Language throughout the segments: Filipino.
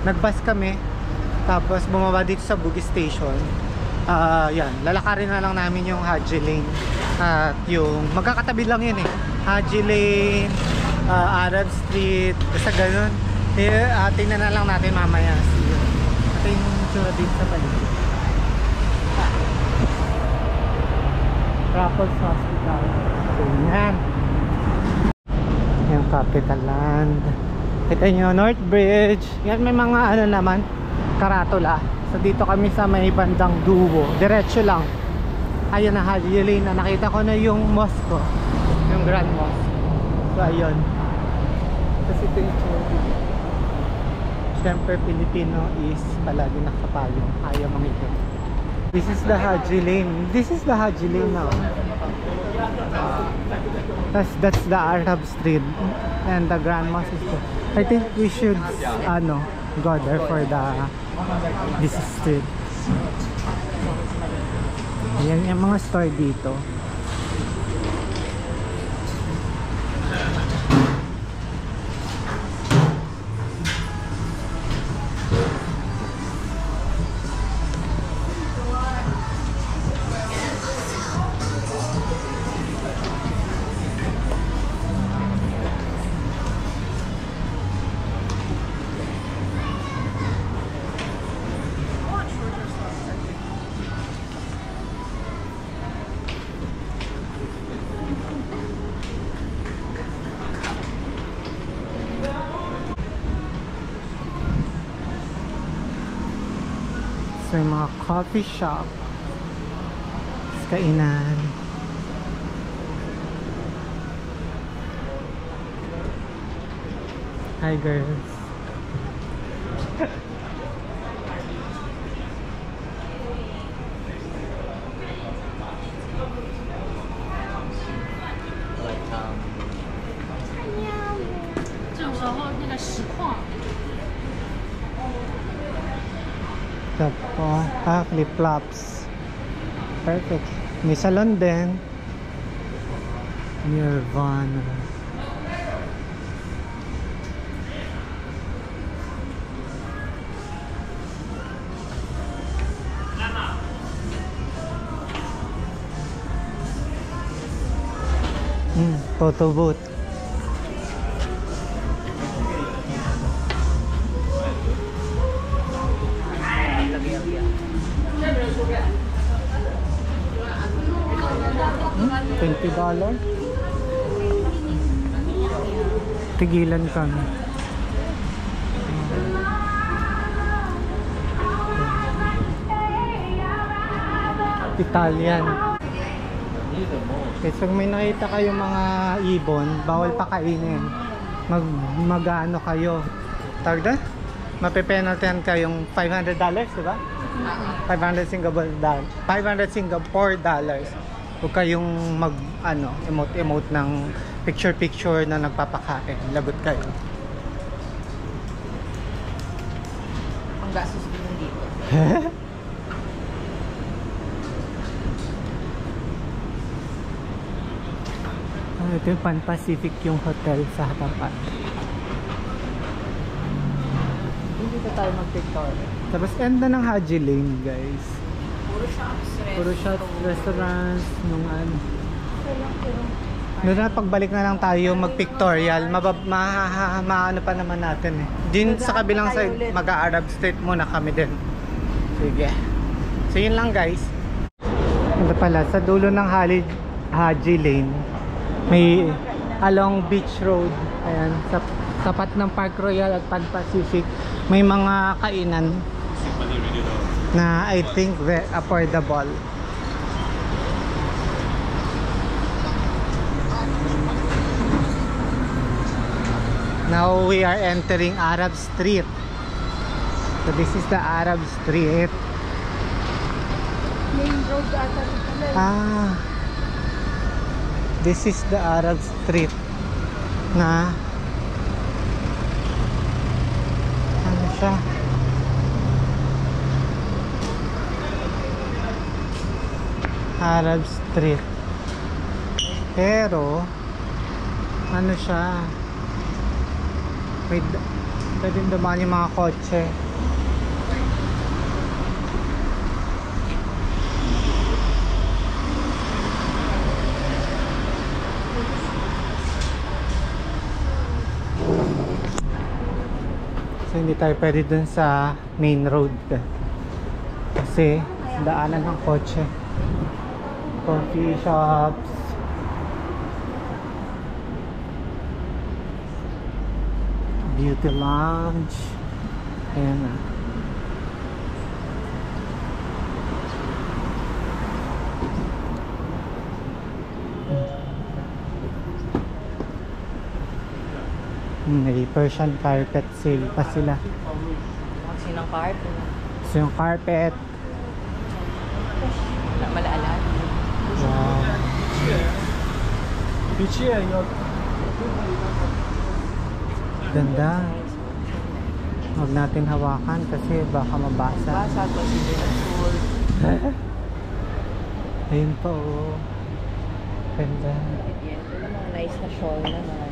Nag-bus kami, tapos bumaba dito sa Bugis Station. Yan, lalakarin na lang namin yung Haji Lane. At yung, magkakatabi lang yun eh. Haji Lane, Arab Street, basta ganun. Tingnan na lang natin mamaya. Ito yung tsura dito sa paligid. Raffles Hospital. So, yan. Yung Capital Land. Kita nyo, North Bridge. Yan, may mga ano naman, karatula. So dito kami sa may bandang Duo. Diretso lang. Ayun na, Haji Lane na. Nakita ko na yung mosque, yung Grand Mosque. So ayun. Tapos ito yung siyempre Pilipino is palagi nakapayong. Ayaw mangikot. This is the Haji Lane. This is the Haji Lane now. That's the Arab Street. And the Grand Mosque is there. I think we should go there for this street. Ayan yung mga store dito. May mga coffee shop, kainan. Hi girls. Flip-flops. Perfect. May salon din. Nirvana. Photo booth. $20. Tigilan kami. Italian. Okay, so may nakita kayong mga ibon, bawal pakainin. Mag-ano kayo? Tagda? Mape-penaltyan kayong $500, diba? 500 Singapore dollars. Huwag kayong emote ng picture na nagpapakain. Lagot kayo. Ang gastos din dito. Ito yung Pan Pacific, yung hotel sa hatapan. Dito tayo mag-picture. Tapos end na ng Haji Lane, guys. Puro shops, restaurants, nung ano. Doon na pagbalik na lang tayo mag-pictorial. Maano pa naman natin eh. Din sa kabilang side, mag-Arab Street muna kami din. Sige. So yun lang guys. Ito pala, sa dulo ng Haji Lane, may along Beach Road. Ayan, sa tapat ng Park Royal at Pan Pacific, may mga kainan na I think very affordable. Now we are entering Arab Street. So this is the Arab Street. Main road ata. This is the Arab Street na ano siya? Arab Street. Pero ano siya? Pwedeng dumaan yung mga kotse. So hindi tayo pwede dun sa main road kasi daanan ng kotse. Coffee shops, beauty lounge. Ayan na. May Persian carpet sale pa sila. Kasi ng carpet. So yung carpet, Malaalat. wow. Ganda. Huwag natin hawakan kasi baka mabasa. Basa ko si Benazul. Ayun pa oh. Ganda. Yan. Ito mga nice na shawl naman.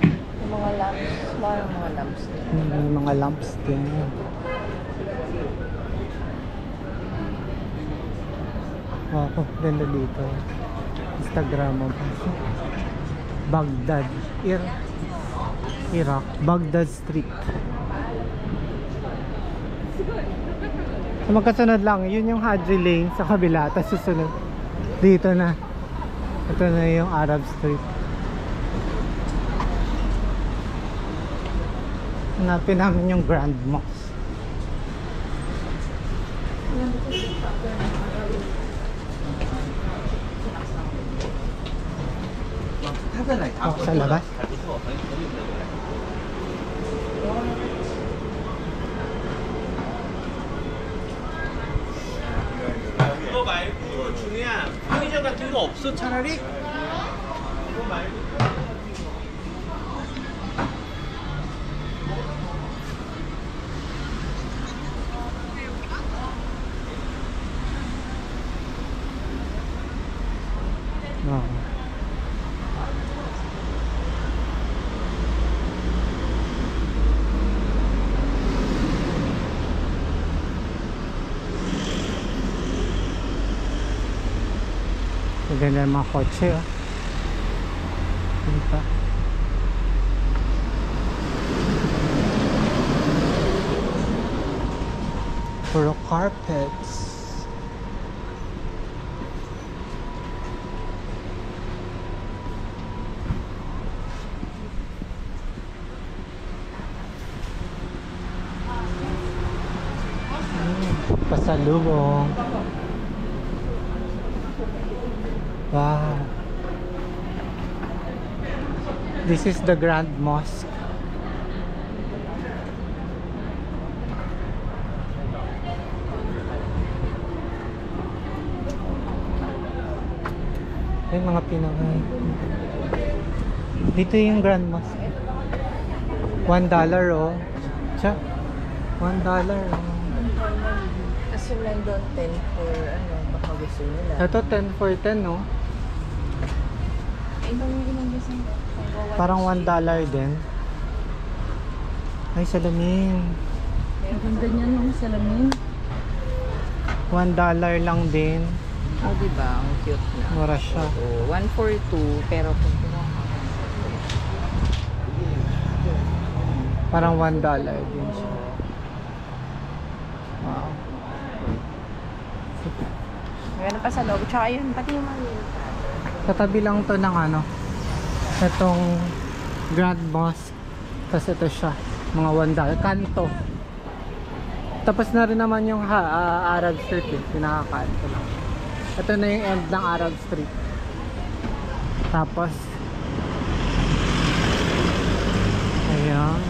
Yung mga lamps. Yung mga lamps. May mga lamps din. Wow, ganda dito. Instagram mo pa. Baghdad. Iraq. Baghdad Street. So magkasunod lang. Yun yung Haji Lane sa kabila. Tapos susunod. Dito na. Ito na yung Arab Street. Hanapin namin yung Grand Mosque. Oh, sa labas? 이거 말고 중요한 편의점 같은 거 없어 차라리? 이거 말고 Oh. Maganda yung mga kotse oh. Diba? Puro carpets. Pasalubong. Wow. This is the Grand Mosque. Ay, mga Pinoy. Dito yung Grand Mosque. $1 oh. Siya. $1 oh. Kasi lang doon 10 for ano, baka gusto nila. Ito 10 for 10 no? Ay, bawili lang gusto nila. Parang $1 din. Ay, salamin. Maganda niyan yung salamin. $1 lang din. Oh, diba? Ang cute na. Mura siya. So, 1 for 2, pero kung Parang $1 din siya. Wow. meron pa sa loob. Tsaka yun, pati yung mga Katabi lang to ng ano, itong Grand Mosque. Tapos ito siya, mga $1 kanto. Tapos na rin naman yung Arab Street eh, pinakakanto lang. Ito na yung end ng Arab Street. Tapos ayun,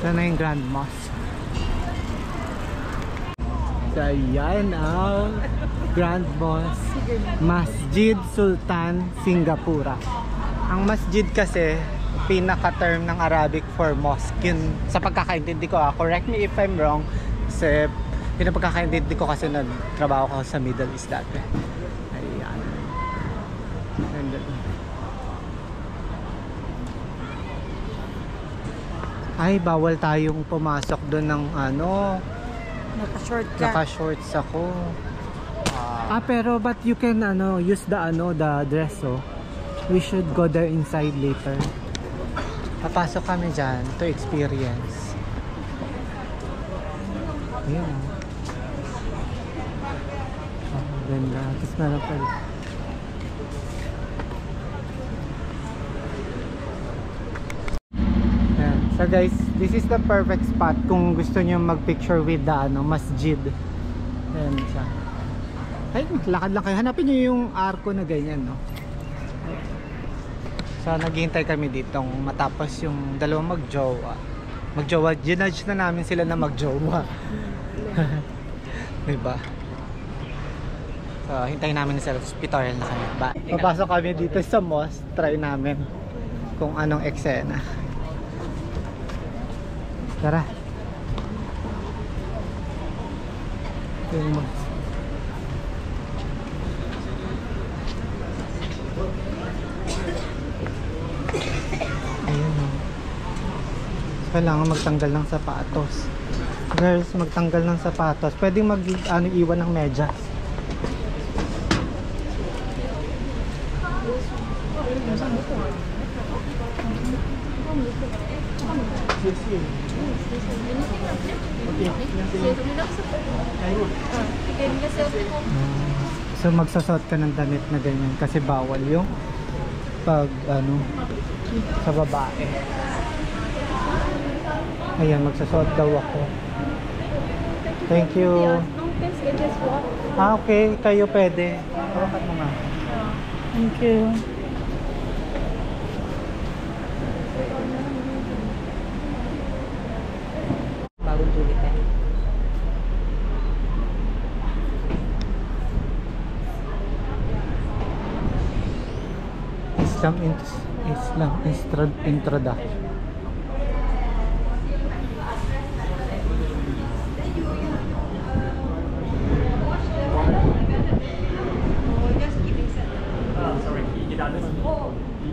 ito na yung Grand Mosque. So ayan ang Grand Mosque, Masjid Sultan Singapura. Ang masjid kasi pinaka-term ng Arabic for mosque. Yun sa pagkakaintindi ko, correct me if I'm wrong, kasi pinapagkakaintindi ko kasi nagtrabaho ko sa Middle East dati. Ayan. And then, Ay, bawal tayong pumasok doon ng ano. Naka-short ka. Naka-shorts ako. Pero but you can use the dress, oh. We should go there inside later. Papasok kami dyan to experience. Ayan. Ganda. Tapos meron pa. Ayan. So guys, this is the perfect spot kung gusto nyo mag-picture with the masjid. Ayan siya. Ay, lakad lang kayo. Hanapin nyo yung arko na ganyan, no? So, naghihintay kami ditong matapos yung dalawang magjowa. Ginudge na namin sila na magjowa. Diba? So, hintayin namin sa tutorial na kami. Papasok kami dito sa mosque. Try namin kung anong eksena. Tara. Ito yung mosque. Kailangan magtanggal ng sapatos. Girls, magtanggal ng sapatos. Pwedeng iwan ng medyas. So magsasot ka ng damit na ganyan kasi bawal yung pag sa babae. Ayan, magsasuot daw ako. Thank you. Okay. Kayo pwede. Hawakan mo nga. Thank you. Bagong tulit eh. Islam introduction.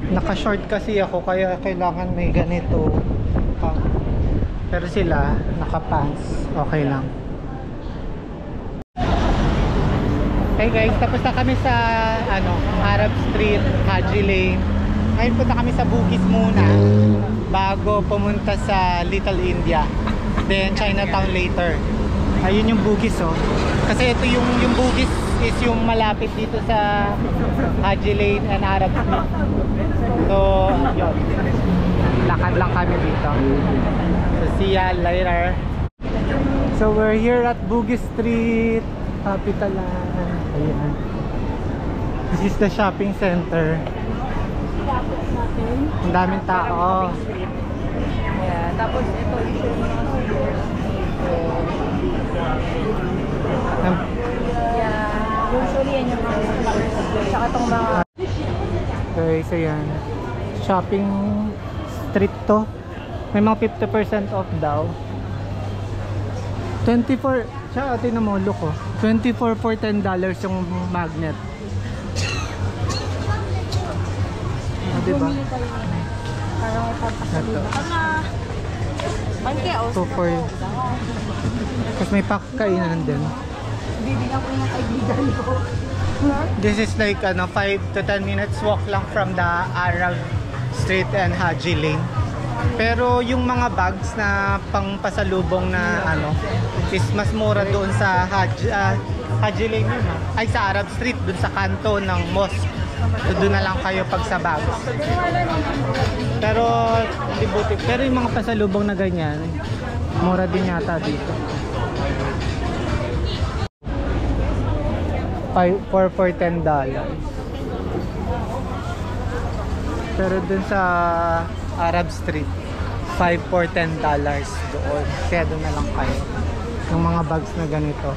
Naka-short kasi ako kaya kailangan may ganito. Pero sila naka-pants. Okay lang. Hey guys, tapos na kami sa Arab Street, Haji Lane. Ngayon punta kami sa Bugis muna bago pumunta sa Little India. Then Chinatown later. Ayun yung Bugis, oh. Kasi ito yung Bugis is yung malapit dito sa Haji Lane and Arab Street. So, yun. Lakad lang kami dito. So, see ya later. So, we're here at Bugis Street, Capitalan. Ayan. This is the shopping center. Ang daming tao. Yeah, tapos ito usually yan yung saka itong mga okay, so yan shopping street to. May mga 50% off daw. 24 siya, atin na mo look, oh. 24 for $10 yung magnet. Diba? parang papasalita ka na Mankeos 2 for tapos may pakainan din. bibigyan ko yung kaibigan ko. This is like 5 to 10 minutes walk lang from the Arab Street and Haji Lane. Pero yung mga bags na pangpasalubong na is mas mura doon sa Haji Lane yun, ay sa Arab Street, doon sa kanto ng mosque. So doon na lang kayo pag sa bags. Pero libuti. Pero yung mga pasalubong na ganyan, mura din yata dito. 4 for $10. Pero dun sa Arab Street 5 for $10 doon. Kaya doon na lang kayo yung mga bags na ganito.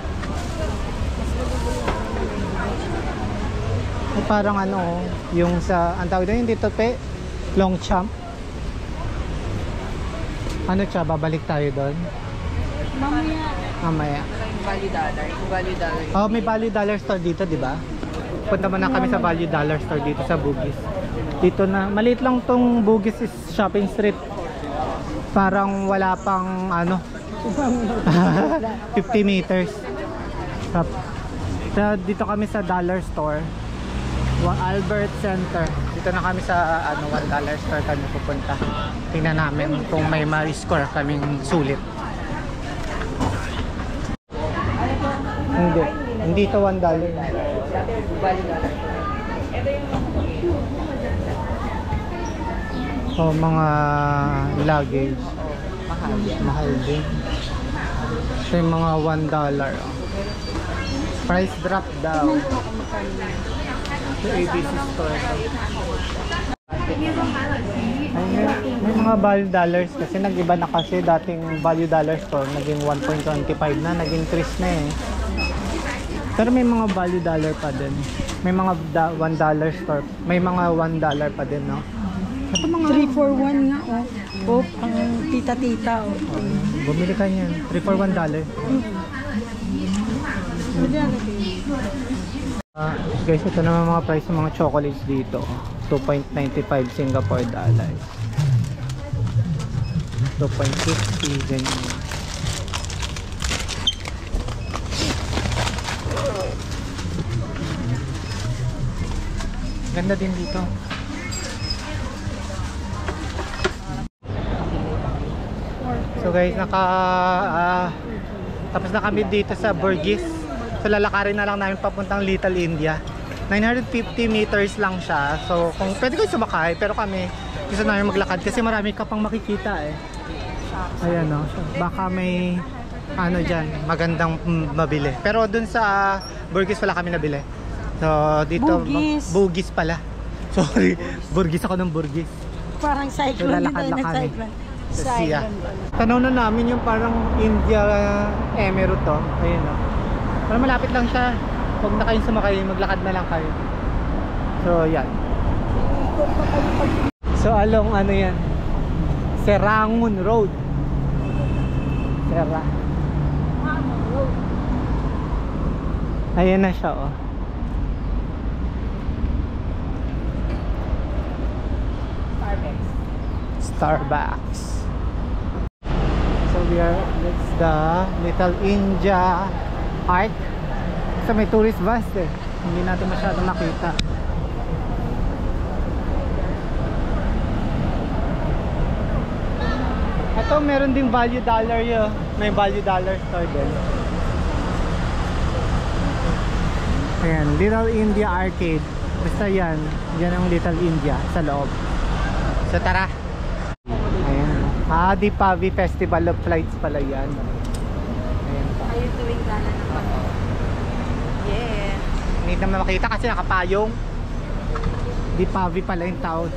Ay, parang yung sa ang tawag doon, hindi to pe Longchamp. Siya, babalik tayo doon mamaya. Value dollar. Oh, may Value Dollar Store dito, di ba? Punta muna kami sa Value Dollar Store dito sa Bugis. Dito na, maliit lang tong Bugis is shopping street. Parang wala pang ano 50 meters. So, dito kami sa dollar store, Albert Center. Dito na kami sa ano, $1 store kami pupunta. Tingnan namin kung may ma-score kaming sulit. Hindi ito $1. So, mga luggage. Mahal din. Ito yung mga $1. Price drop daw. Ito ABC store. May mga value dollars kasi nag-iba na kasi. Dating value dollar store naging 1.25 na, naging increase na eh. Pero may mga value dollar pa din. May mga $1 store. May mga $1 pa din, no? Ito mga 3 for 1 nga, oh. Oh, pang tita-tita, oh. Bumili ka yan. 3 for $1. Guys, ito naman mga price ng mga chocolates dito. 2.95 Singapore dollars. 2.50 ganyan. Ganda din dito. So guys, tapos na kami dito sa Burgess. So lalakarin na lang namin papuntang Little India. 950 meters lang siya. So kung pwede kayo sumakay, pero kami gusto namin maglakad kasi marami ka pang makikita eh. Ayan o, baka may ano dyan, magandang mabili. Pero dun sa Burgess wala kami nabili. So dito, Bugis pala. Sorry, Burgess ako ng Burgess. Parang cyclone, so, lalakad na kami sa Sia. Tanaw na namin yung parang India Emirate to. Ayun o. Parang malapit lang siya. Huwag na kayong sumakay, maglakad na lang kayo. So yan. So along ano yan, Serangoon Road. Ayan na siya oh. Starbucks. So that's the Little India Park. So may tourist bus eh. Hindi natin masyadong makita. Ito meron ding value dollar yun. May value dollar store din. Ayan, Little India Arcade. Basta yan. Yan ang Little India sa loob. So tara. Ayan. Deepavali Festival of Lights pala yan. Ayan pa. Are you doing gala na pa? Yeah. Hindi naman makita kasi nakapayong. Deepavali pala yung tawag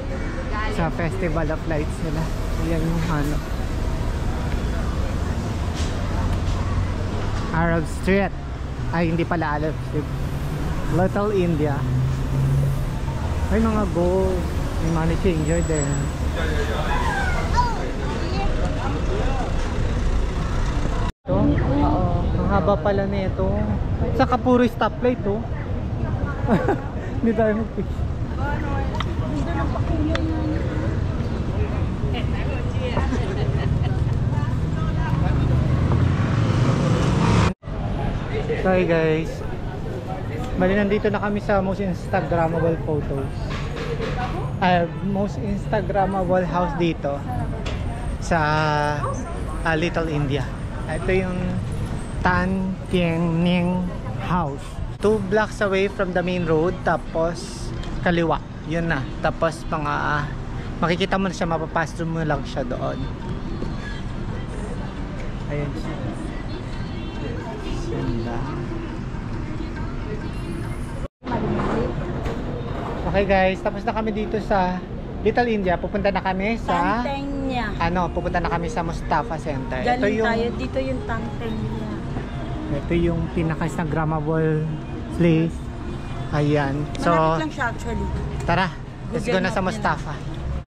sa Festival of Lights nila. Ayan yung ano. Arab Street. Ay hindi pala Arab Street. Little India. Ay mga gold. May money changer din. Ito? Oo. Ang haba pala nito. Saka puro stoplight to. Hindi tayo mag-fish. Sorry guys. Bali nandito na kami sa most Instagrammable photos. Most Instagrammable house dito sa Little India. Ito yung Tan Tien Ning House. 2 blocks away from the main road, tapos kaliwa. Yun na. Tapos mga makikita mo na siya, mapapass through mo lang siya doon. Ayan siya. Ganda. Okay guys, tapos na kami dito sa Little India. Pupunta na kami sa Tangteng. pupunta na kami sa Mustafa Center. Galing Ito yung tayo dito yung Tangteng. ito yung pinaka-Instagrammable place. Ayan. So malapit lang siya actually. tara, let's go Google na sa Map Mustafa.